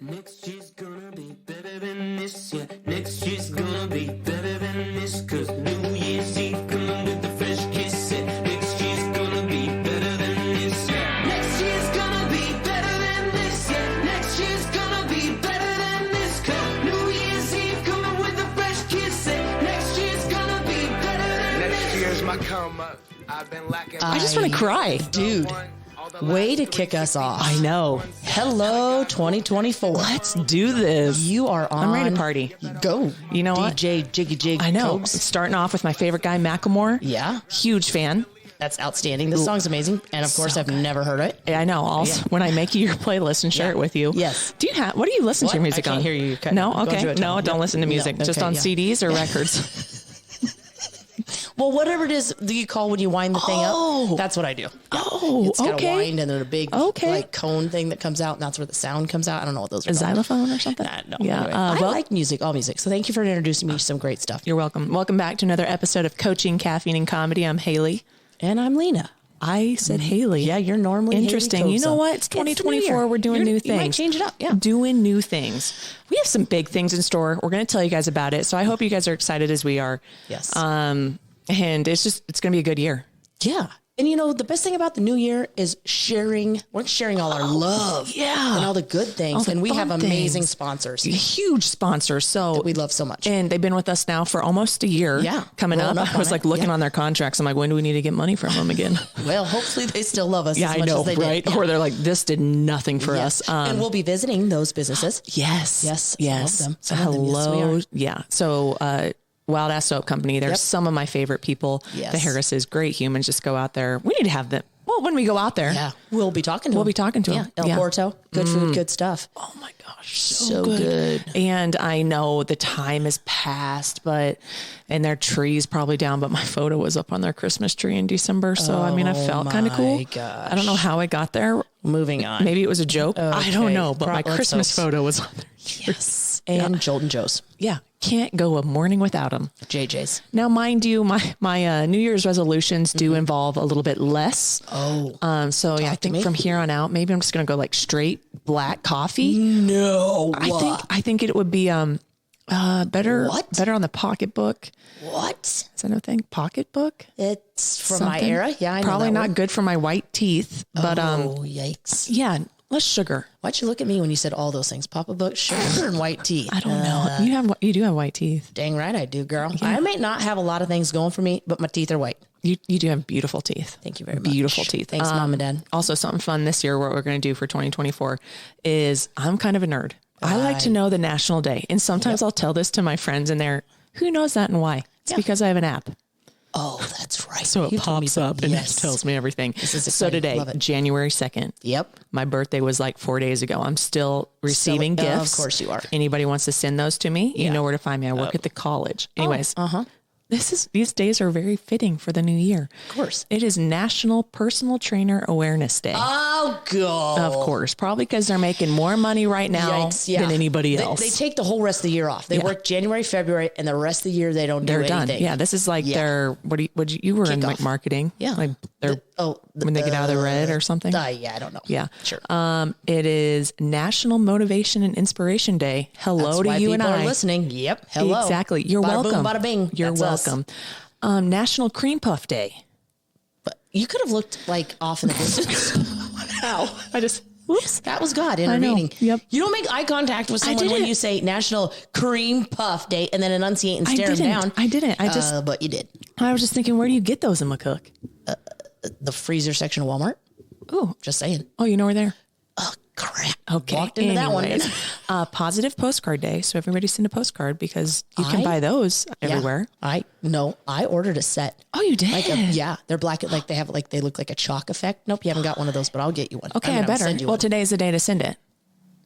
Next year's gonna be better than this year. Next year's gonna be better than this. Cause New Year's Eve coming with the fresh kiss. Next year's gonna be better than this year. Next year's gonna be better than this year. Next year's gonna be better than this. Cause New Year's Eve coming with the fresh kiss. Next year's gonna be better than this. Next year's my come up. I've been lacking. I just want to cry. Dude, way to kick us off. I know. Hello, 2024. Let's do this. You are on. I'm ready to party. Go. You know what? DJ Jiggy Jig. I know. Cogs. Starting off with my favorite guy, Macklemore. Yeah. Huge fan. That's outstanding. This song's amazing. And of course, I've never heard it. I know. Also, when I make you your playlist and share it with you. Yes. Do you have? What do you listen to your music I can't on? hear you. No. Go Okay. do it, No, Tom. don't listen to music. No. Just Okay, on yeah. CDs or records. Well, whatever it is, do you call when you wind the thing up? That's what I do. Oh, It's got okay. a wind and then a big like cone thing that comes out, and that's where the sound comes out. I don't know what those are. A xylophone or something? No. Yeah. Anyway, I like music, all music. So thank you for introducing me to some great stuff. You're welcome. Welcome back to another episode of Coaching, Caffeine, and Comedy. I'm Hayley. And I'm Lena. I said Hayley. Yeah, you're normally interesting. Hayley You know Kosa. what? It's the new 2024. year. We're doing new things. You might change it up. Yeah. Doing new things. We have some big things in store. We're going to tell you guys about it. So I hope you guys are excited as we are. Yes. And it's going to be a good year. Yeah. And you know, the best thing about the new year is sharing. We're sharing all our love. Yeah. And all the good things. the And we have fun amazing things. sponsors Huge sponsors. So we love so much. and they've been with us now for almost a year. Yeah. Coming up. Rolling up I was on like it. looking Yeah. on their contracts. I'm like, when do we need to get money from them again? Well, hopefully they still love us Yeah, as I much know, as they right? did. Yeah. Or they're like, this did nothing for Yes. us. And we'll be visiting those businesses. Yes. Yes. Yes. Love them. Some of them, yes, we Hello. are. Yeah. So, Wild Ass Soap Company. They're Yep. some of my favorite people. Yes. The Harrises, great humans. Just go out there. We need to have them. Well, when we go out there, Yeah. We'll be talking to we'll them. be talking to them. Yeah. El Porto. Good food, good stuff. Oh my gosh, So good. And I know the time has passed, and their tree's probably down, but my photo was up on their Christmas tree in December. So, I mean, I felt kind of cool. gosh. I don't know how I got there. Moving on. Maybe it was a joke. I don't Okay. know, but my Let's Christmas hope. photo was on there. Yes. And Jolton Joe's. Yeah. Can't go a morning without them. JJ's. Now, mind you, my New Year's resolutions do involve a little bit less. Oh. So yeah, I think me. from here on out, maybe I'm just going to go like straight black coffee. No. I think it would be better What? better on the pocketbook. What? Is that no thing? Pocketbook? It's from my Something? era. Yeah, I know Probably that not word. good for my white teeth, but Oh, yikes. yeah, less sugar. Why'd you look at me when you said all those things? Papa book, sugar, and white tea. I don't know. You do have white teeth. Dang right I do, girl. I may not have a lot of things going for me, but my teeth are white. You do have beautiful teeth. Thank you very much. Beautiful teeth. Thanks, Mom and Dad. Also, something fun this year, what we're going to do for 2024 is I'm kind of a nerd. I like to know the national day. And sometimes I'll tell this to my friends and they're, who knows that and why? It's because I have an app. Oh, that's right. So it You told me pops that. up and Yes. it tells me everything. This is So exciting. today, Love it. January 2nd, Yep. my birthday was like 4 days ago. I'm still receiving Of gifts. course you are. Anybody wants to send those to me, you know where to find me. I work at the college. Anyways, these days are very fitting for the new year. Of course. It is National Personal Trainer Awareness Day. Oh, God. Of course, probably because they're making more money right now Yikes, yeah. than anybody else. They take the whole rest of the year off. They work January, February, and the rest of the year they don't do They're anything. done. Yeah, this is like their you were in like Kickoff. marketing. Yeah. like they're when they get out of the red or something. Yeah, I don't know. Yeah, Sure. It is National Motivation and Inspiration Day. Hello That's to why you and people I. are listening. Yep. Hello. Exactly. You're Bada welcome. Boom, bada bing. You're That's us. welcome. National Cream Puff Day. But you could have looked like off in the distance. How? I just whoops. That was God know. intervening. Yep. You don't make eye contact with someone when didn't. you say National Cream Puff Day and then enunciate and stare them down. I didn't. But you did. I was just thinking, where do you get those in McCook? The freezer section of Walmart. Oh, Just saying. oh, you know where they're. Oh, crap. Okay. Walked into that one. Anyways, Positive Postcard Day. So everybody send a postcard because you can buy those everywhere. I ordered a set. Oh, you did? They're black. Like they look like a chalk effect. Nope, you haven't got one of those, but I'll get you one. Okay, I I mean, I'll better. send you Well, one. today's the day to send it.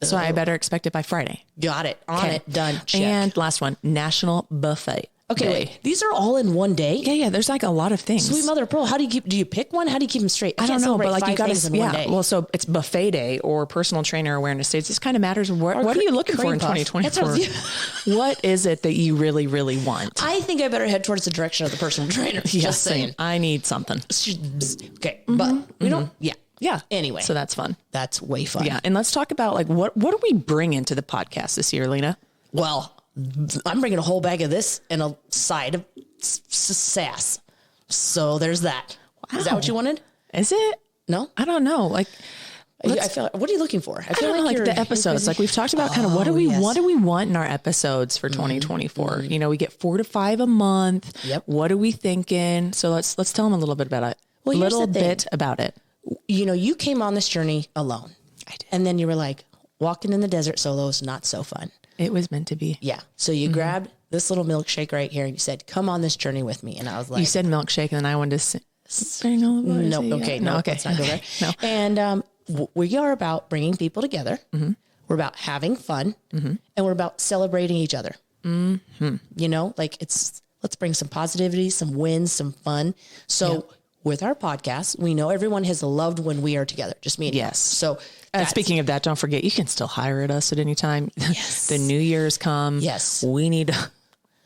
So I better expect it by Friday. Got it. On Okay. it. Done. Check. And last one, National Buffet okay, Day. wait. These are all in one day? Yeah, there's like a lot of things. Sweet mother of pearl. How do you pick one? How do you keep them straight? I don't know, but like you got things to, in one day. Well, so it's Buffet Day or Personal Trainer Awareness Day. It just kind of matters. What are you looking for cream in puff. 2024? What is it that you really, really want? I think I better head towards the direction of the personal trainer. Just saying. I need something. Okay, but we don't. Yeah. Yeah. Anyway. So that's fun. That's way fun. Yeah. And let's talk about like, what do we bring into the podcast this year, Lena? Well, I'm bringing a whole bag of this and a side of sass. So there's that. Wow. Is that what you wanted? Is it? No? I don't know. Like, I feel. What are you looking for? I I feel don't know, like the episodes. Like we've talked about kind of what do we want in our episodes for 2024? You know, we get 4 to 5 a month. Yep. What are we thinking? So let's tell them a little bit about it. Well, here's little the thing. bit about it. You know, you came on this journey alone. I did. And then you were like, walking in the desert solo is not so fun. It was meant to be. Yeah. So you grabbed this little milkshake right here and you said, come on this journey with me. And I was like, You said milkshake, and then I wanted to sing all the no, okay, no, okay. let's not go there. No. And we are about bringing people together. We're about having fun, and we're about celebrating each other. You know, like let's bring some positivity, some wins, some fun. So with our podcast, we know everyone has loved when we are together, just me and you. Yes. So speaking of that, don't forget, you can still hire at us at any time. Yes. The New Year's come. Yes. We need to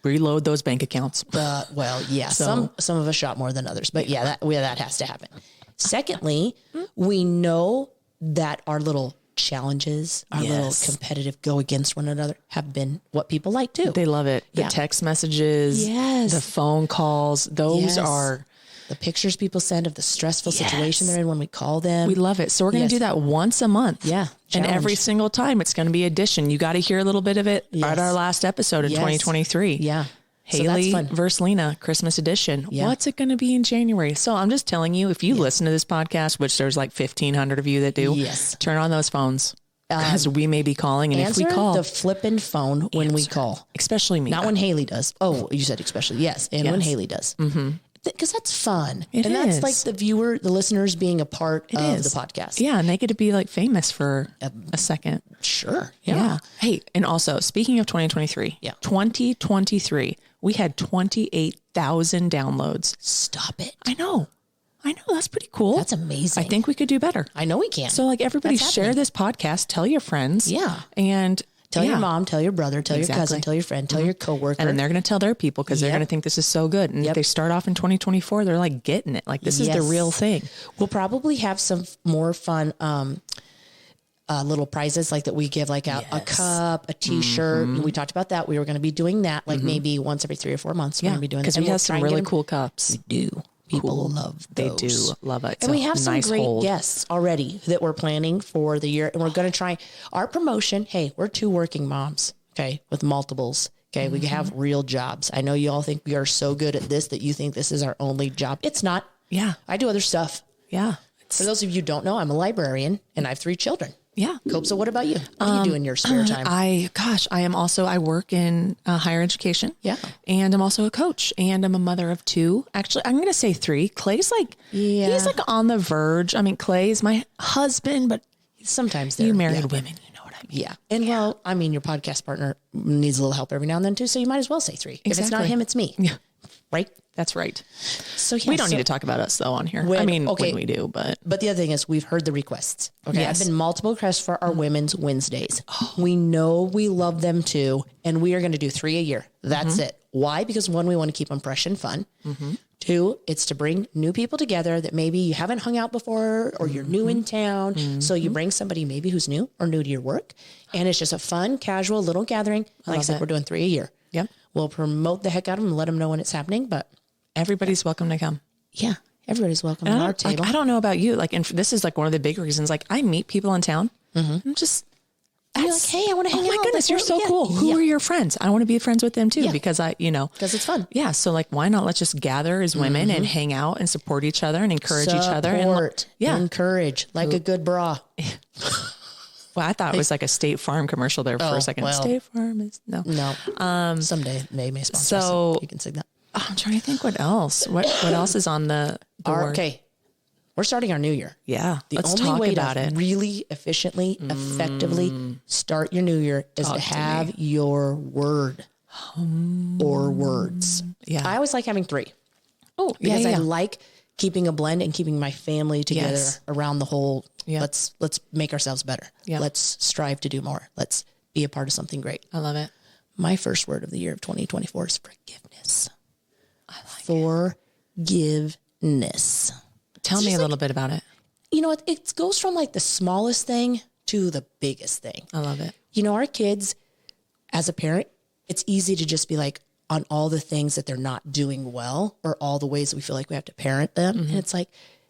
reload those bank accounts. well, yeah, some of us shot more than others, but that has to happen. Secondly, we know that our little challenges, our little competitive go against one another have been what people like too. They love it. The text messages, the phone calls, those are the pictures people send of the stressful situation they're in when we call them. We love it. So we're going to do that once a month. Yeah. And Challenge. every single time it's going to be addition. You got to hear a little bit of it at our last episode in 2023. Yeah. Hayley so versus Lena, Christmas edition. Yeah. What's it going to be in January? So I'm just telling you, if you listen to this podcast, which there's like 1,500 of you that do, turn on those phones because we may be calling. And if we call, the flipping phone when we call. especially me. Not when Hayley does. Oh, you said especially. Yes. And when Hayley does. Because that's fun. It and that's is. like the listeners being a part of the podcast. Yeah. And they get to be like famous for a second. Sure. Yeah. Hey, and also speaking of 2023, 2023, we had 28,000 downloads. Stop it. I know. That's pretty cool. That's amazing. I think we could do better. I know we can. So like everybody That's share happening. this podcast, tell your friends. Yeah. And Tell your mom, tell your brother, tell your cousin, tell your friend, tell your coworker. And then they're going to tell their people because they're going to think this is so good. And if they start off in 2024, they're like getting it. Like this is the real thing. We'll probably have some more fun little prizes like that we give like out a cup, a t-shirt. We talked about that. We were going to be doing that like maybe once every 3 or 4 months. We're going to be doing that. Because we have some really cool cups. We do. People love those. They do love it. And we have some great guests already that we're planning for the year. And we're going to try our promotion. Hey, we're 2 working moms, okay, with multiples. Okay, we have real jobs. I know you all think we are so good at this that you think this is our only job. It's not. Yeah. I do other stuff. Yeah. For those of you who don't know, I'm a librarian and I have 3 children. Yeah. Cope, so what about you? What do you do in your spare time? I work in higher education. Yeah. And I'm also a coach and I'm a mother of 2. Actually, I'm going to say 3. Clay's like, he's like on the verge. I mean, Clay's my husband, but sometimes you married women, you know what I mean? Yeah. And well, I mean, your podcast partner needs a little help every now and then too. So you might as well say 3. If it's not him, it's me. Yeah. Right. That's right. So we don't need to talk about us though on here. When we do, but the other thing is we've heard the requests. Okay. Yes. I've been multiple requests for our Women's Wednesdays. We know we love them too. And we are going to do 3 a year. That's it. Why? Because 1, we want to keep them fresh and fun. 2, it's to bring new people together that maybe you haven't hung out before or you're new in town. So you bring somebody maybe who's new or new to your work. And it's just a fun, casual little gathering. Like I said, we're doing 3 a year. Yep. We'll promote the heck out of them and let them know when it's happening. But everybody's welcome to come. Yeah. Everybody's welcome on our table. Like, I don't know about you. Like, and this is like one of the big reasons, like I meet people in town. I'm just, you're like, hey, I want to hang out. Oh my goodness, you're so cool. Who are your friends? I want to be friends with them too because because it's fun. Yeah. So like, why not? Let's just gather as women and hang out and support each other and encourage each other. And encourage like a good bra. Well, I thought it was like a State Farm commercial there for a second. Well, State Farm is no. Someday they may sponsor us. So You can sing that. I'm trying to think what else. What else is on the board? Okay. We're starting our new year. Yeah. The only way to really efficiently, effectively start your new year is to have your word or words. Yeah. I always like having 3. Oh, because I like keeping a blend and keeping my family together Yes. around the whole. Yeah. Let's make ourselves better. Yeah. Let's strive to do more. Let's be a part of something great. I love it. My first word of the year of 2024 is forgiveness. I like Forgiveness. Tell me a little bit about it. you know, it goes from like the smallest thing to the biggest thing. I love it. You know, our kids, as a parent, it's easy to just be like on all the things that they're not doing well or all the ways that we feel like we have to parent them. And it's like,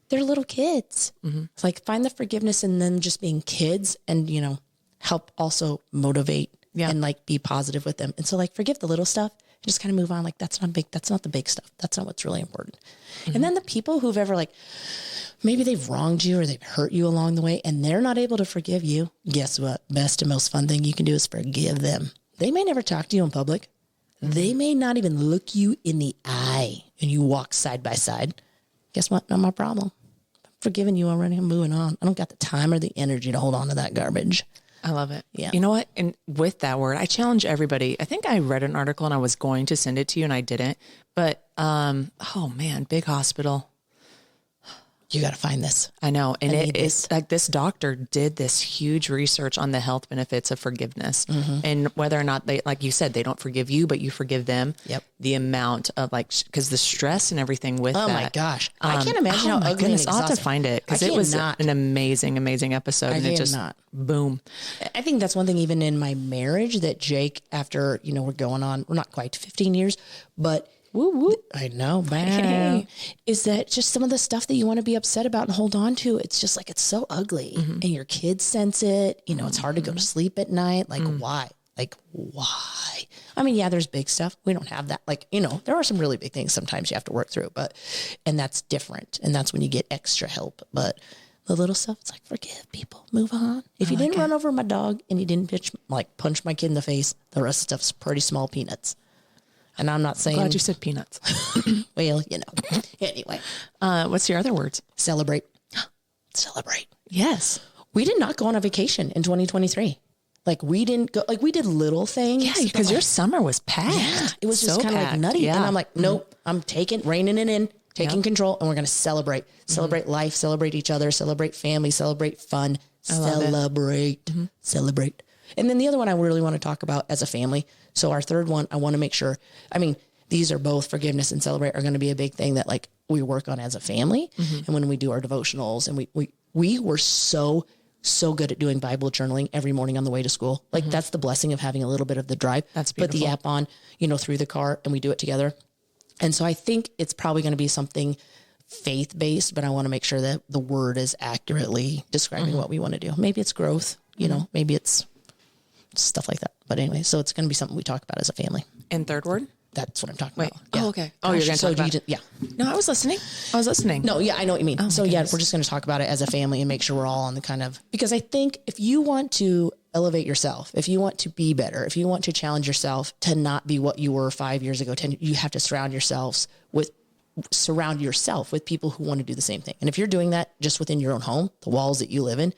they're little kids. It's like, find the forgiveness in them just being kids and, you know, help also motivate and like be positive with them. And so like, forgive the little stuff and just kind of move on. Like, that's not the big stuff. That's not what's really important. And then the people who've ever like, maybe they've wronged you or they've hurt you along the way and they're not able to forgive you. Guess what? Best and most fun thing you can do is forgive them. They may never talk to you in public. They may not even look you in the eye when you walk side by side. Guess what? Not my problem. I'm forgiving you already. I'm moving on. I don't got the time or the energy to hold on to that garbage. I love it. Yeah. You know what? And with that word, I challenge everybody. I think I read an article and I was going to send it to you and I didn't. But, oh man, big hospital. You got to find this. I know. And need it's like this doctor did this huge research on the health benefits of forgiveness and whether or not they, like you said, they don't forgive you, but you forgive them. Yep. The amount of like, because the stress and everything with Oh that. my gosh. I can't imagine how ugly and I'll have to exhausting. find it because I it was cannot. an amazing, amazing episode. And it just, cannot. boom. I think that's one thing even in my marriage that Jake, after, you know, we're not quite 15 years, but Woo woo. I know, bam, is that just some of the stuff that you want to be upset about and hold on to? It's just like, it's so ugly and your kids sense it. You know, it's hard to go to sleep at night. Like, why? Like, why? I mean, yeah, there's big stuff. We don't have that. Like, you know, there are some really big things sometimes you have to work through, and that's different. And that's when you get extra help. But the little stuff, it's like, forgive people, move on. If you didn't run over my dog and you didn't punch my kid in the face, the rest of stuff's pretty small peanuts. And I'm not saying. Glad you said peanuts. Well, you know. Anyway, What's your other words? celebrate. Celebrate. Yes. We did not go on a vacation in 2023. Like, we didn't go. Like, we did little things. Yeah, because your summer was packed. Yeah, it was just So kind of like packed. nutty. Yeah. And I'm like, nope, I'm reining it in, taking control, and we're going to celebrate. Celebrate life, celebrate each other, celebrate family, celebrate fun, love it. celebrate. And then the other one I really want to talk about as a family. So our third one, I want to make sure, I mean, these are both forgiveness and celebrate are going to be a big thing that like we work on as a family. And when we do our devotionals and we were so good at doing Bible journaling every morning on the way to school. Like that's the blessing of having a little bit of the drive. That's Put the beautiful. app on, you know, through the car and we do it together. And so I think it's probably going to be something faith-based, but I want to make sure that the word is accurately describing what we want to do. Maybe it's growth, you know, maybe it's stuff like that. But anyway, so it's going to be something we talk about as a family. And third word? That's what I'm talking Wait. about. Oh, okay. Oh, you're going to talk about it? Yeah. No, I was listening. No, yeah, I know what you mean. Oh, So my yeah, goodness. we're just going to talk about it as a family and make sure we're all on the kind of, because I think if you want to elevate yourself, if you want to be better, if you want to challenge yourself to not be what you were 5 years ago, 10, you have to surround yourself with people who want to do the same thing. And if you're doing that just within your own home, the walls that you live in,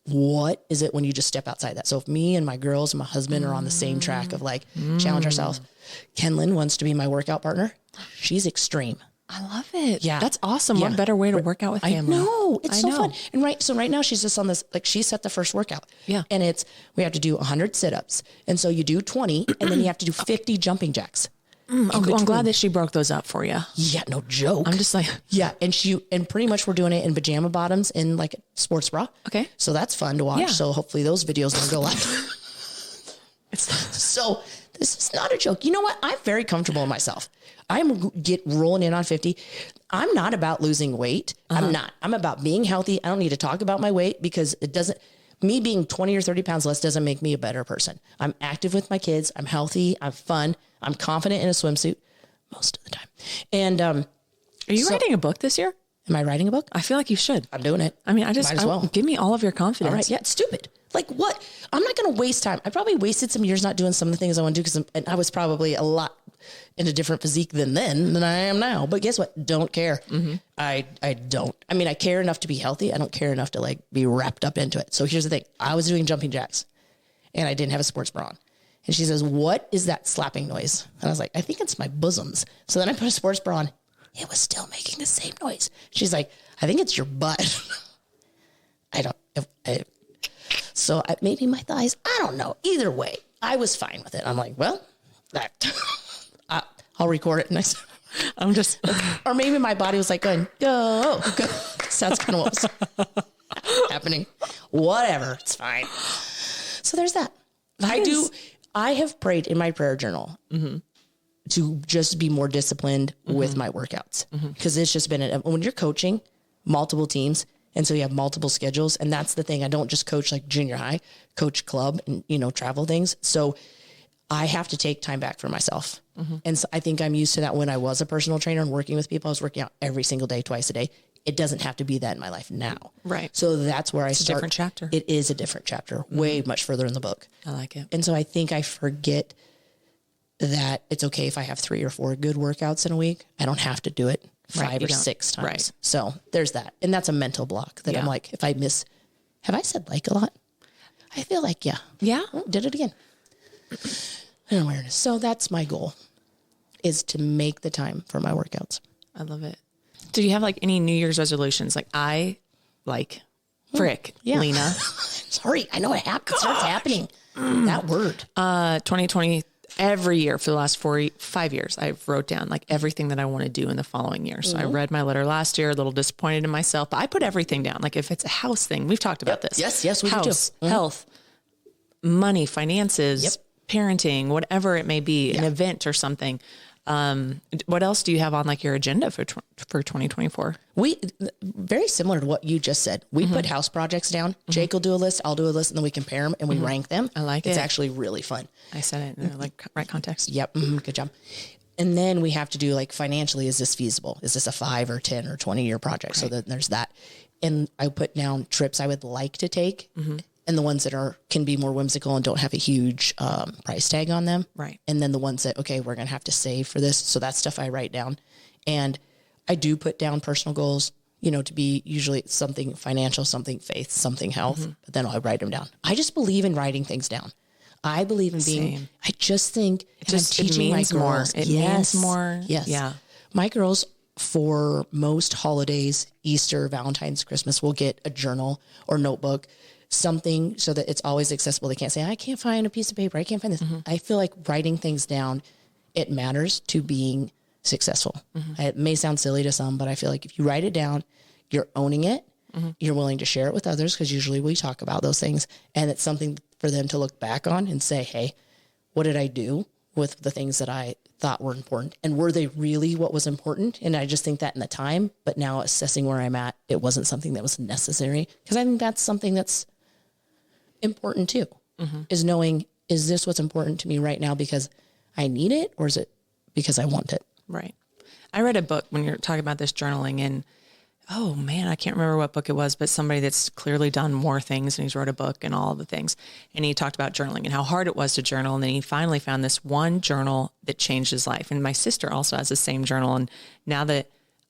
what is it when you just step outside that? So if me and my girls and my husband are on the same track of like challenge ourselves, Kenlyn wants to be my workout partner. She's extreme. I love it. Yeah. That's awesome. Yeah. What better way to work out with family? I know. It's so know. fun. And right now she's just on this, like she set the first workout. Yeah. And we have to do 100 sit-ups. And so you do 20 and then you have to do 50 jumping jacks. I'm glad that she broke those up for you. Yeah, no joke. I'm just like, yeah. And pretty much we're doing it in pajama bottoms in like a sports bra. Okay. So that's fun to watch. Yeah. So hopefully those videos will go live. So this is not a joke. You know what? I'm very comfortable in myself. I'm rolling in on 50. I'm not about losing weight. I'm not. I'm about being healthy. I don't need to talk about my weight because me being 20 or 30 pounds less doesn't make me a better person. I'm active with my kids. I'm healthy. I'm fun. I'm confident in a swimsuit most of the time. And, are you writing a book this year? am I writing a book? I feel like you should. I'm doing it. I mean, Might as well. give me all of your confidence. All right. Yeah, it's stupid. Like what? I'm not going to waste time. I probably wasted some years not doing some of the things I want to do because I was probably a lot in a different physique than I am now. But guess what? Don't care. I don't. I mean, I care enough to be healthy. I don't care enough to like be wrapped up into it. So here's the thing. I was doing jumping jacks and I didn't have a sports bra on. And she says, what is that slapping noise? And I was like, I think it's my bosoms. So then I put a sports bra on. It was still making the same noise. She's like, I think it's your butt. So maybe my thighs, I don't know. Either way, I was fine with it. I'm like, well, I'll record it. And I'm just, or maybe my body was like going, go. So that's kind of what's happening. Whatever. It's fine. So there's that. I have prayed in my prayer journal to just be more disciplined with my workouts, because it's just been, when you're coaching multiple teams, and so you have multiple schedules, and that's the thing. I don't just coach like junior high, coach club and, travel things. So I have to take time back for myself. And so I think I'm used to that. When I was a personal trainer and working with people, I was working out every single day, twice a day. It doesn't have to be that in my life now. Right. So that's where It's a different chapter. It is a different chapter, way much further in the book. I like it. And so I think I forget that it's okay if I have 3 or 4 good workouts in a week. I don't have to do it 5 or 6 times. Right. So there's that. And that's a mental block that I'm like, if I miss, have I said like a lot? I feel like, yeah. Oh, did it again. An awareness. So that's my goal, is to make the time for my workouts. I love it. Do you have like any New Year's resolutions? Like Lena. Sorry. I know it happens. It starts happening. That word. 2020, every year for the last 5 years, I wrote down like everything that I want to do in the following year. So I read my letter last year, a little disappointed in myself, but I put everything down. Like if it's a house thing, we've talked about this. Yes, we house, do. Health, money, finances, parenting, whatever it may be, an event or something. What else do you have on like your agenda for 2024? We, very similar to what you just said. We put house projects down. Jake will do a list. I'll do a list, and then we compare them and we rank them. I like it. It's actually really fun. I said it in the right context. Yep. Good job. And then we have to do like financially, is this feasible? Is this a 5 or 10 or 20 year project? Right. So then there's that. And I put down trips I would like to take, and the ones that can be more whimsical and don't have a huge price tag on them. Right. And then the ones that, okay, we're going to have to save for this. So that stuff I write down. And I do put down personal goals, to be usually something financial, something faith, something health, but then I write them down. I just believe in writing things down. I believe in being, I just think I'm teaching my girls. It means more. Yes. Yeah. My girls, for most holidays, Easter, Valentine's, Christmas, will get a journal or notebook, something so that it's always accessible. They can't say, I can't find a piece of paper. I can't find this. I feel like writing things down, it matters to being successful. It may sound silly to some, but I feel like if you write it down, you're owning it. You're willing to share it with others, because usually we talk about those things, and it's something for them to look back on and say, hey, what did I do with the things that I thought were important? And were they really what was important? And I just think that in the time, but now assessing where I'm at, it wasn't something that was necessary, because I think that's something that's important too, is knowing, is this what's important to me right now because I need it, or is it because I want it? Right. I read a book when you're talking about this journaling, and oh man, I can't remember what book it was, but somebody that's clearly done more things, and he's wrote a book and all of the things. And he talked about journaling and how hard it was to journal. And then he finally found this one journal that changed his life. And my sister also has the same journal. And now that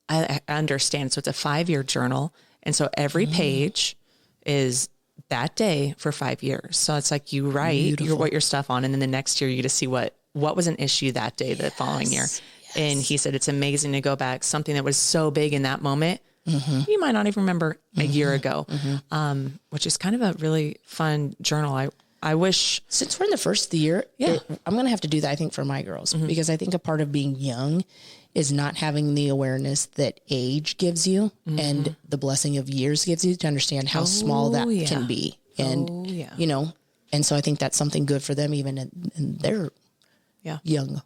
I understand, so it's a 5-year journal. And so every page is that day for 5 years. So it's like you write, you write your stuff on, and then the next year you get to see what was an issue that day, the following year. And he said, it's amazing to go back, something that was so big in that moment, you might not even remember a year ago, which is kind of a really fun journal. I wish, since we're in the first of the year, I'm going to have to do that, I think, for my girls, because I think a part of being young is not having the awareness that age gives you and the blessing of years gives you, to understand how small that can be. And, and so I think that's something good for them, even in their young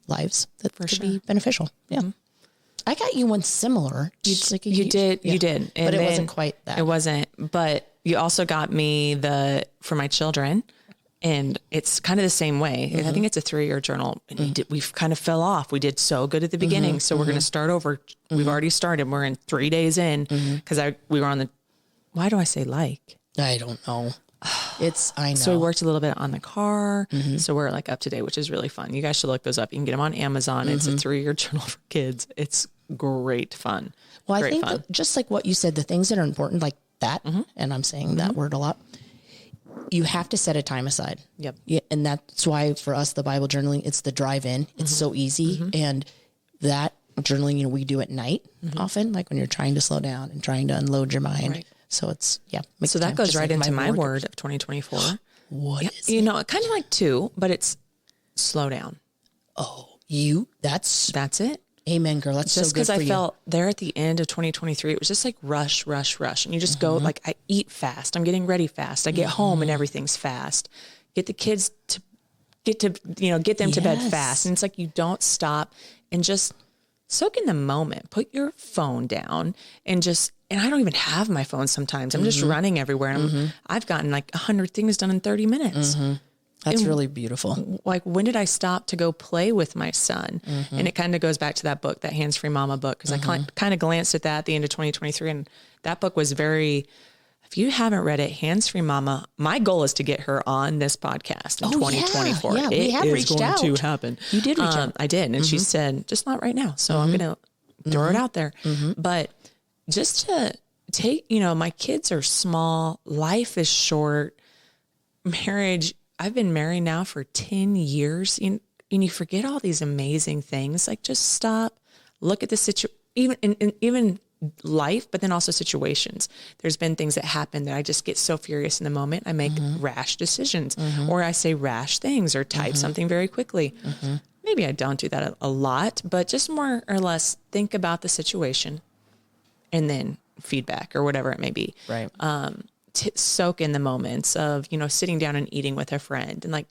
lives, that could be beneficial. Yeah. I got you one similar. You did. And but it wasn't quite that. It wasn't, but you also got me for my children, and it's kind of the same way. I think it's a 3-year journal, and we've kind of fell off. We did so good at the beginning. So we're going to start over. We've already started. We're in 3 days in, because we were on why do I say like? I don't know. I know. So we worked a little bit on the car. So we're like up to date, which is really fun. You guys should look those up. You can get them on Amazon. It's a 3-year journal for kids. It's great fun. Well, I think that just like what you said, the things that are important like that, and I'm saying that word a lot, you have to set a time aside. Yep. Yeah, and that's why for us, the Bible journaling, it's the drive in. It's so easy. And that journaling, we do at night often, like when you're trying to slow down and trying to unload your mind. Right. So it's, so that goes right into my word of 2024. What is it? Kind of like 2, but it's slow down. Oh, that's it. Amen, girl. That's Just so good because for I you. felt there at the end of 2023, it was just like rush. And you just go like, I eat fast. I'm getting ready fast. I get home and everything's fast. Get the kids to get them to bed fast. And it's like, you don't stop and just soak in the moment, put your phone down and I don't even have my phone sometimes. I'm just running everywhere. And I've gotten like 100 things done in 30 minutes. That's really beautiful. Like, when did I stop to go play with my son? And it kind of goes back to that book, that Hands-Free Mama book. Cause I kind of glanced at that at the end of 2023. And that book was very, if you haven't read it, Hands-Free Mama, my goal is to get her on this podcast in 2024. Yeah, we have reached out. It is going to happen. You did reach out. I did. And she said, just not right now. So I'm going to throw it out there. But just to take, my kids are small. Life is short. Marriage, I've been married now for 10 years and you forget all these amazing things. Like, just stop, look at the situation, even life, but then also situations. There's been things that happen that I just get so furious in the moment. I make rash decisions or I say rash things or type something very quickly. Maybe I don't do that a lot, but just more or less think about the situation and then feedback or whatever it may be. Right. Soak in the moments of, sitting down and eating with a friend and like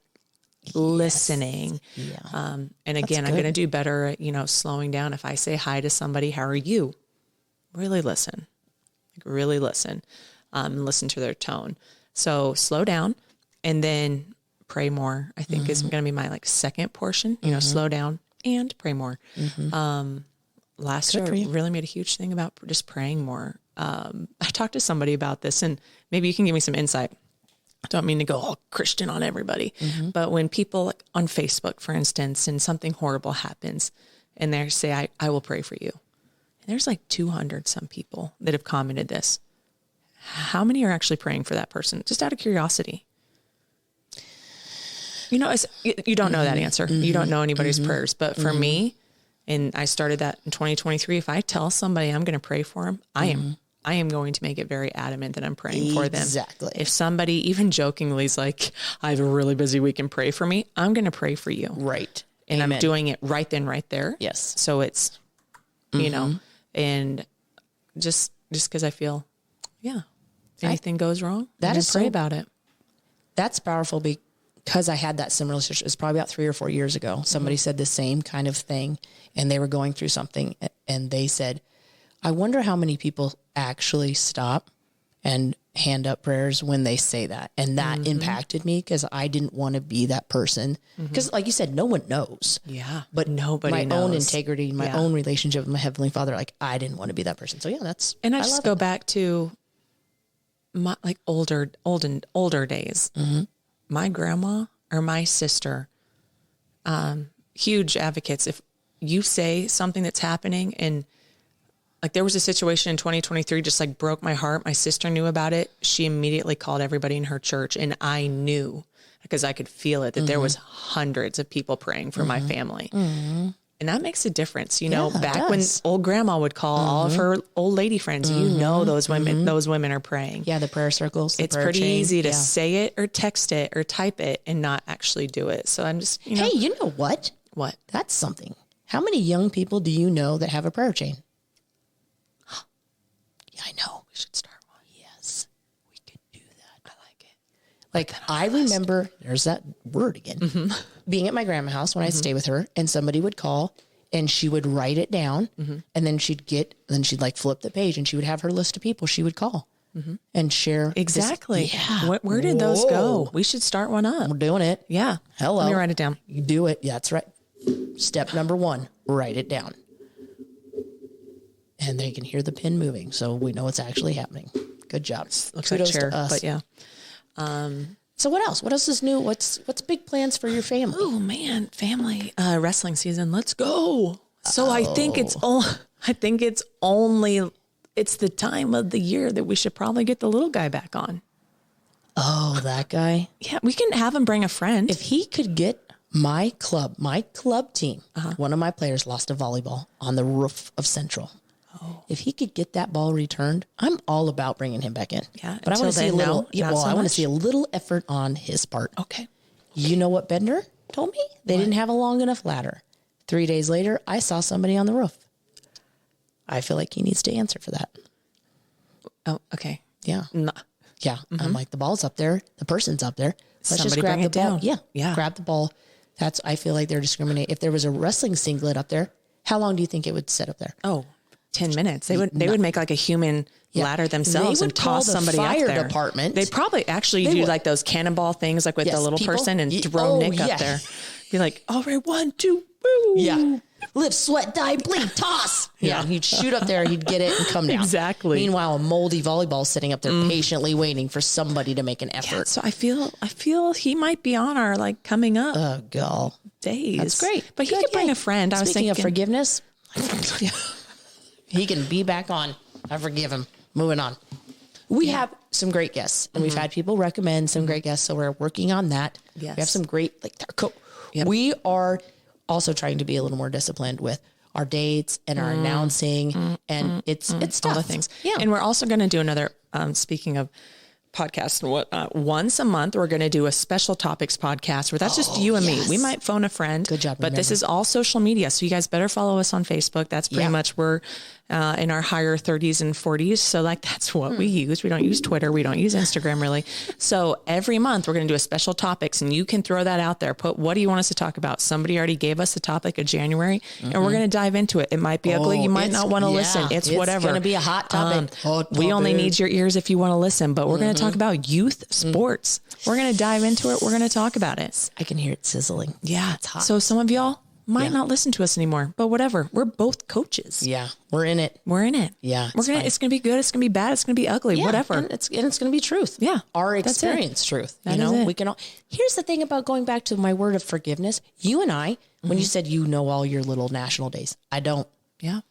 listening. Yeah. And again, I'm going to do better at, slowing down. If I say hi to somebody, how are you? Really listen, and listen to their tone. So slow down and then pray more, I think is going to be my second portion, slow down and pray more. Last year, I really made a huge thing about just praying more. I talked to somebody about this and maybe you can give me some insight. I don't mean to go all Christian on everybody, but when people on Facebook, for instance, and something horrible happens and they say, I will pray for you. And there's 200 some people that have commented this. How many are actually praying for that person? Just out of curiosity. You don't know that answer. You don't know anybody's prayers, but for me, and I started that in 2023. If I tell somebody I'm going to pray for them, I am going to make it very adamant that I'm praying for them. Exactly. If somebody even jokingly is like, I have a really busy week and pray for me, I'm going to pray for you. Right. And Amen. I'm doing it right then, right there. Yes. So it's, and just because I feel, anything goes wrong, that is pray about it. That's powerful because I had that similar situation. It was probably about 3 or 4 years ago. Somebody said the same kind of thing and they were going through something and they said, I wonder how many people actually stop and hand up prayers when they say that. And that impacted me because I didn't want to be that person. Because like you said, no one knows. Yeah. But nobody knows. My own integrity, my own relationship with my Heavenly Father, I didn't want to be that person. So that's, and I just go back to my older days. My grandma or my sister, huge advocates. If you say something that's happening and there was a situation in 2023, just broke my heart. My sister knew about it. She immediately called everybody in her church and I knew because I could feel it that there was hundreds of people praying for my family. And that makes a difference. Back when old grandma would call all of her old lady friends, those women are praying. Yeah. The prayer circles. It's pretty easy to say it or text it or type it and not actually do it. So I'm just, Hey, you know what? What? That's something. How many young people do you know that have a prayer chain? Yeah, I know. We should start one. Yes, we could do that. I like it. I remember, there's that word again, being at my grandma's house when I'd stay with her and somebody would call and she would write it down and then she'd flip the page and she would have her list of people she would call and share. Exactly. Yeah. Where did those go? We should start one up. We're doing it. Yeah. Hello. Let me write it down. You do it. Yeah, that's right. Step number 1, write it down. And they can hear the pen moving, so we know it's actually happening. Good job. Looks Kudos like chair, to us. but yeah. So what else? What else is new? What's big plans for your family? Oh man, family wrestling season. Let's go. So I think it's the time of the year that we should probably get the little guy back on. Oh, that guy. Yeah, we can have him bring a friend. If he could get my club team, one of my players lost a volleyball on the roof of Central. Oh. If he could get that ball returned, I'm all about bringing him back in. Yeah, but I want to see a little. I want to see a little effort on his part. Okay. You know what Bender told me? They didn't have a long enough ladder. 3 days later, I saw somebody on the roof. I feel like he needs to answer for that. Oh, okay. Yeah. No. Yeah. I'm like, the ball's up there. The person's up there. Let's just Somebody grab bring the it ball. down. Yeah. Yeah. Grab the ball. I feel like they're discriminating. If there was a wrestling singlet up there, how long do you think it would sit up there? Oh, 10 minutes. They would make like a human ladder themselves They and would call toss the somebody fire up there. department. They probably actually do would. like those cannonball things, like with Yes, the little people. person and Ye- throw oh, Nick yeah. up there. Be like, all right, 1, 2, woo. Yeah. Live, sweat, die, bleed, toss. Yeah. He'd shoot up there. He'd get it and come down. Exactly. Meanwhile, a moldy volleyball sitting up there patiently waiting for somebody to make an effort. So I feel he might be on our like coming up Oh, God. days. That's great. But he Good, could bring yeah. a friend. I was Speaking thinking of forgiveness, he can be back on. I forgive him. Moving on. We have some great guests, and we've had people recommend some great guests, so we're working on that. Yes. We have some great, like, Yep. we are also trying to be a little more disciplined with our dates and our announcing, and it's tough. all the things. Yeah. And we're also going to do another, speaking of podcasts and what, once a month, we're going to do a special topics podcast where that's just you and me. We might phone a friend. Good job, But this remember. is all social media. So you guys better follow us on Facebook. That's pretty Yeah. much we're in our higher 30s and 40s. So like, that's what we use. We don't use Twitter. We don't use Instagram really. So every month we're going to do a special topics and you can throw that out there. Put, what do you want us to talk about? Somebody already gave us the topic of January and we're going to dive into it. It might be ugly. You might it's- not want to yeah, listen. It's whatever. It's going to be a hot topic. We only need your ears if you want to listen, but we're going to talk about youth sports. We're going to dive into it. We're going to talk about it. I can hear it sizzling. Yeah. It's hot. So some of y'all might not listen to us anymore, but whatever. We're both coaches. Yeah. We're in it. We're in it. Yeah, We're it's going fine. to, it's going to be good. It's going to be bad. It's going to be ugly, Yeah, whatever. And it's going to be truth. Yeah, Our that's it. experience truth. That you is know, it. we can all, here's the thing about going back to my word of forgiveness. You and I, when you said, you know, all your little national days, I don't, Yeah.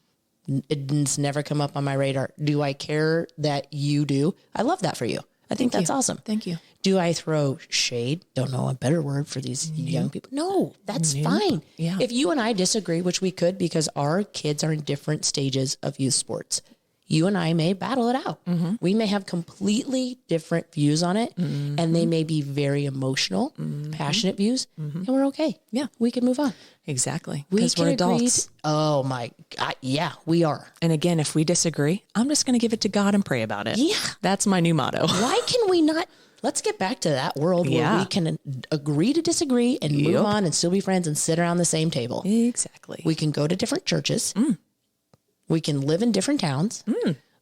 it's never come up on my radar. Do I care that you do? I love that for you. I think Thank that's you. awesome. Thank you. Do I throw shade? Don't know a better word for these young people. No, that's fine. Yeah. If you and I disagree, which we could because our kids are in different stages of youth sports, you and I may battle it out. We may have completely different views on it and they may be very emotional, passionate views and we're okay. Yeah. We can move on. Exactly. We Because can we're agree adults. Oh my God. Yeah, we are. And again, if we disagree, I'm just going to give it to God and pray about it. Yeah. That's my new motto. Why can we not? Let's get back to that world where Yeah. we can agree to disagree and move on and still be friends and sit around the same table. Exactly. We can go to different churches. We can live in different towns.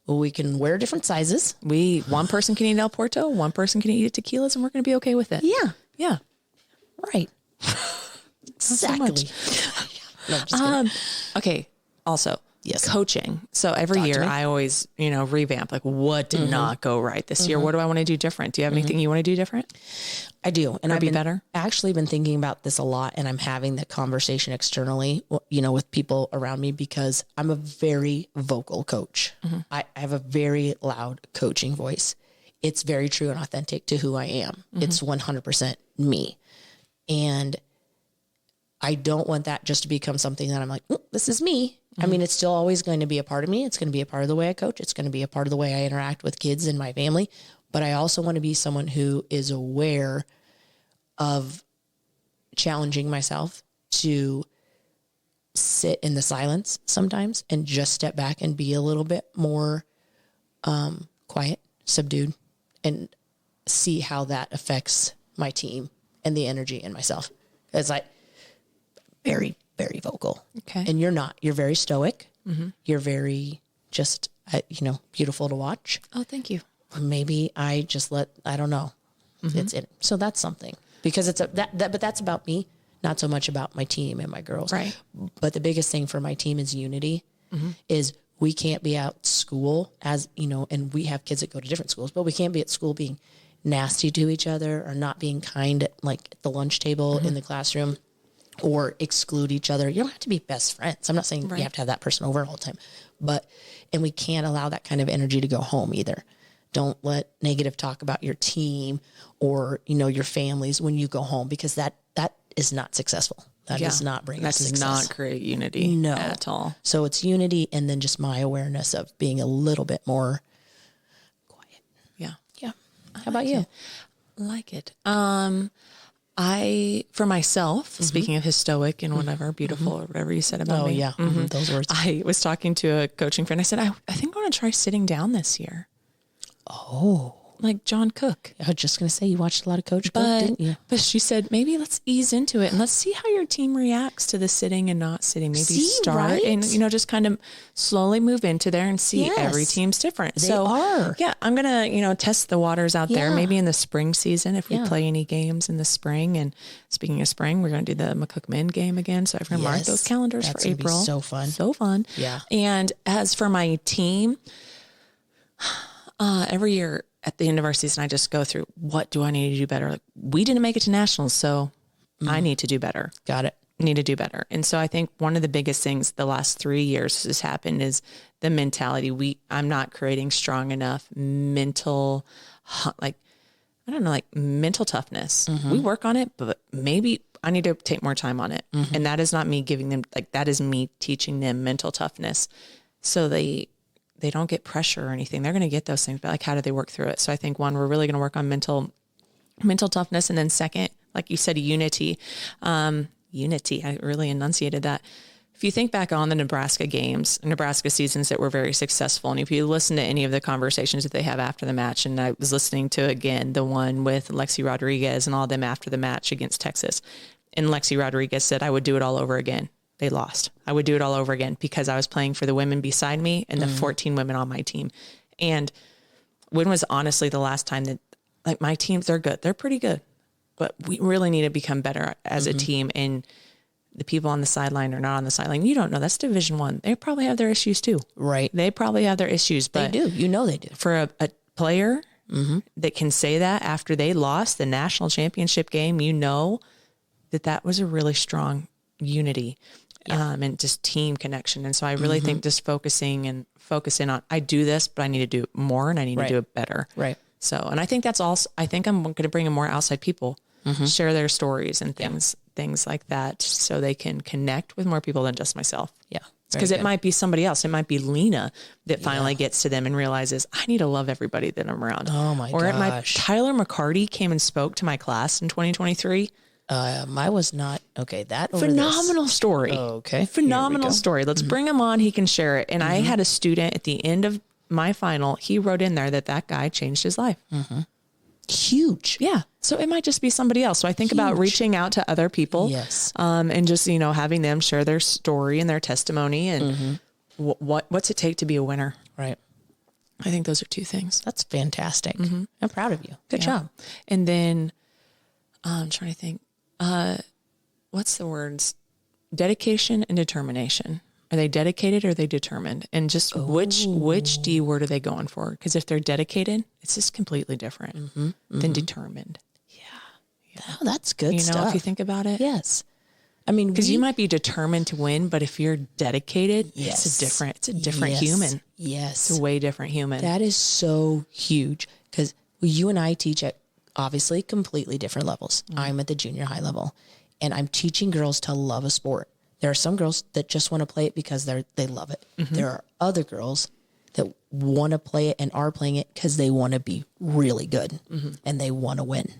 We can wear different sizes. One person can eat El Porto, one person can eat tequilas, and we're going to be okay with it. Yeah, Yeah. right. so Exactly. much. No, I'm just kidding. Okay. Also, Yes. coaching. So every year me. I always, revamp like what did not go right this year? What do I want to do different? Do you have anything you want to do different? I do. And I've be been better? actually been thinking about this a lot and I'm having the conversation externally, with people around me because I'm a very vocal coach. I have a very loud coaching voice. It's very true and authentic to who I am. It's 100% me. And I don't want that just to become something that I'm like, this is me. I mean, it's still always going to be a part of me. It's going to be a part of the way I coach. It's going to be a part of the way I interact with kids and my family. But I also want to be someone who is aware of challenging myself to sit in the silence sometimes and just step back and be a little bit more quiet, subdued, and see how that affects my team and the energy in myself. It's like very, very vocal. Okay. And you're not. You're very stoic. You're very just, beautiful to watch. Oh, thank you. Maybe I just I don't know. It's in. So that's something because it's but that's about me, not so much about my team and my girls. Right. But the biggest thing for my team is unity. Is we can't be at school and we have kids that go to different schools, but we can't be at school being nasty to each other or not being kind at the lunch table in the classroom or exclude each other. You don't have to be best friends. I'm not saying you have to have that person over all the time, and we can't allow that kind of energy to go home either. Don't let negative talk about your team or, your families when you go home, because that is not successful. That does not bring us That does success. not create unity at all. So it's unity and then just my awareness of being a little bit more quiet. Yeah. Yeah. How about you? Like it. For myself, speaking of historic and whatever, beautiful or whatever you said about Oh me. yeah. Those words. I was talking to a coaching friend. I said, I think I want to try sitting down this year. Oh. Like John Cook. I was just going to say, you watched a lot of Coach Cook, didn't you? But she said, maybe let's ease into it and let's see how your team reacts to the sitting and not sitting. Maybe start right? and, just kind of slowly move into there and see. Yes. Every team's different. They are. Yeah, I'm going to, test the waters out there. Yeah. Maybe in the spring season, if we Yeah. play any games in the spring. And speaking of spring, we're going to do the McCook men game again. So I'm going to mark Yes. those calendars That's for gonna be April. so fun. So fun. Yeah. And as for my team, every year at the end of our season, I just go through, what do I need to do better? Like, we didn't make it to nationals, so I need to do better. Got it. Need to do better. And so I think one of the biggest things the last 3 years has happened is the mentality. I'm not creating strong enough mental, mental toughness. We work on it, but maybe I need to take more time on it. And that is not me giving them, that is me teaching them mental toughness. So they don't get pressure or anything. They're going to get those things, but how do they work through it? So I think one, we're really going to work on mental toughness. And then second, like you said, unity. Unity. I really enunciated that. If you think back on the Nebraska seasons that were very successful, and if you listen to any of the conversations that they have after the match, and I was listening to, again, the one with Lexi Rodriguez and all of them after the match against Texas, and Lexi Rodriguez said, I would do it all over again. They lost. I would do it all over again because I was playing for the women beside me and the 14 women on my team. And when was honestly the last time that, my teams, they're good. They're pretty good, but we really need to become better as a team. And the people on the sideline are not on the sideline. You don't know. That's Division I. They probably have their issues too. Right. They probably have their issues, but They do. They do. for a player that can say that after they lost the national championship game, that was a really strong unity. And just team connection. And so I really think just focusing on, I do this, but I need to do it more and I need to do it better. Right. So, and I think that's also, I think I'm going to bring in more outside people, share their stories and things like that so they can connect with more people than just myself. Yeah. Because it might be somebody else. It might be Lena that finally gets to them and realizes I need to love everybody that I'm around. Oh my Or gosh. Tyler McCarty came and spoke to my class in 2023. I was not okay. That over Phenomenal story. Okay. Phenomenal story. Let's bring him on. He can share it. And I had a student at the end of my final. He wrote in there that guy changed his life. Huge. Yeah. So it might just be somebody else. So I think about reaching out to other people. Yes. And just, having them share their story and their testimony and what's it take to be a winner. Right. I think those are two things. That's fantastic. I'm proud of you. Good job. And then I'm trying to think. What's the words? Dedication and determination. Are they dedicated or are they determined? And just which D word are they going for? Because if they're dedicated, it's just completely different than determined. Oh, that's good stuff. If you think about it. Yes. I mean, Because you might be determined to win, but if you're dedicated, Yes. it's a different Yes. human. Yes. It's a way different human. That is so huge because you and I teach at obviously completely different levels. I'm at the junior high level and I'm teaching girls to love a sport. There are some girls that just want to play it because they love it. There are other girls that want to play it and are playing it because they want to be really good and they want to win.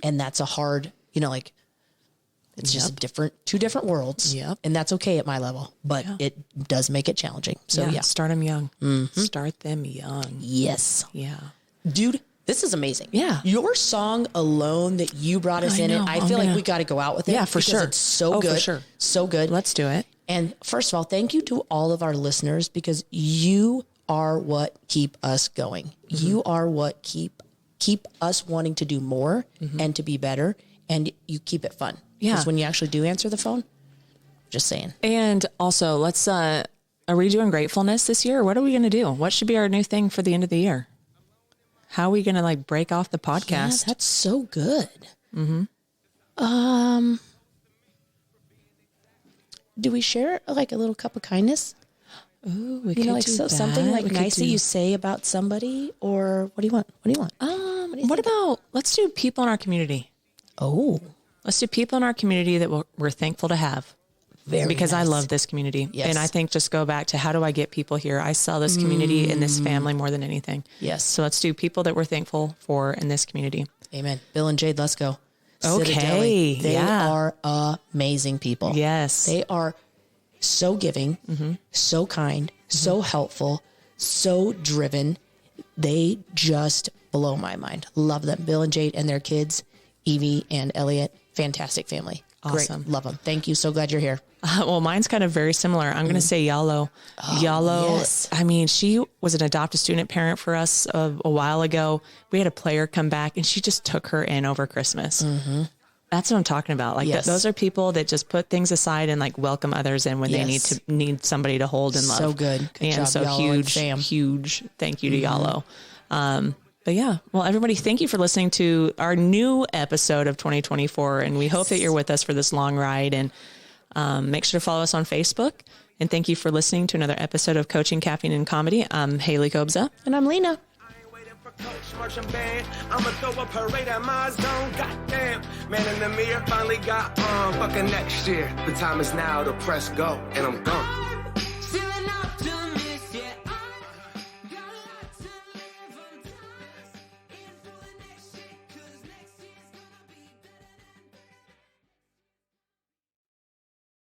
And that's a hard, it's just two different worlds. Yep. And that's okay at my level, but it does make it challenging. So yeah. Start them young. Start them young. Yes. Yeah. Dude, this is amazing. Yeah. Your song alone that you brought us I in, know. I feel like we got to go out with it. Yeah, for because sure. It's so Oh, good. for sure. So good. Let's do it. And first of all, thank you to all of our listeners because you are what keep us going. You are what keep us wanting to do more and to be better. And you keep it fun. Yeah. Because when you actually do answer the phone, just saying. And also, let's, are we doing gratefulness this year? Or what are we going to do? What should be our new thing for the end of the year? How are we going to break off the podcast? Yeah, that's so good. Do we share a little cup of kindness? Ooh, we could do something that. We could nice that do- you say about somebody, or what do you want? What do you want? What about, let's do people in our community. Oh, Let's do people in our community that we're thankful to have. Because I nice. love this community. Yes. And I think just go back to how do I get people here? I saw this community and this family more than anything. Yes. So let's do people that we're thankful for in this community. Amen. Bill and Jade, let's go. Okay, They yeah. are amazing people. Yes. They are so giving, so kind, so helpful, so driven. They just blow my mind. Love them. Bill and Jade and their kids, Evie and Elliot, fantastic family. Awesome. Great. Love them. Thank you. So glad you're here. Well, mine's kind of very similar. I'm going to say Yalo. Yalo, yes. I mean, she was an adopted student parent for us a while ago. We had a player come back and she just took her in over Christmas. That's what I'm talking about. Like Yes. those are people that just put things aside and like welcome others in when they Yes. need somebody to hold and love. So good. Good and job, so Yalo and Sam. huge thank you to Yalo. But yeah, well, everybody, thank you for listening to our new episode of 2024. And we hope that you're with us for this long ride, and make sure to follow us on Facebook. And thank you for listening to another episode of Coaching, Caffeine, and Comedy. I'm Hayley Kobza. And I'm Lena. I ain't waiting for Coach marching band. I'ma throw a parade at my zone. Goddamn, man in the mirror finally got on. Fucking next year, the time is now to press go, and I'm gone.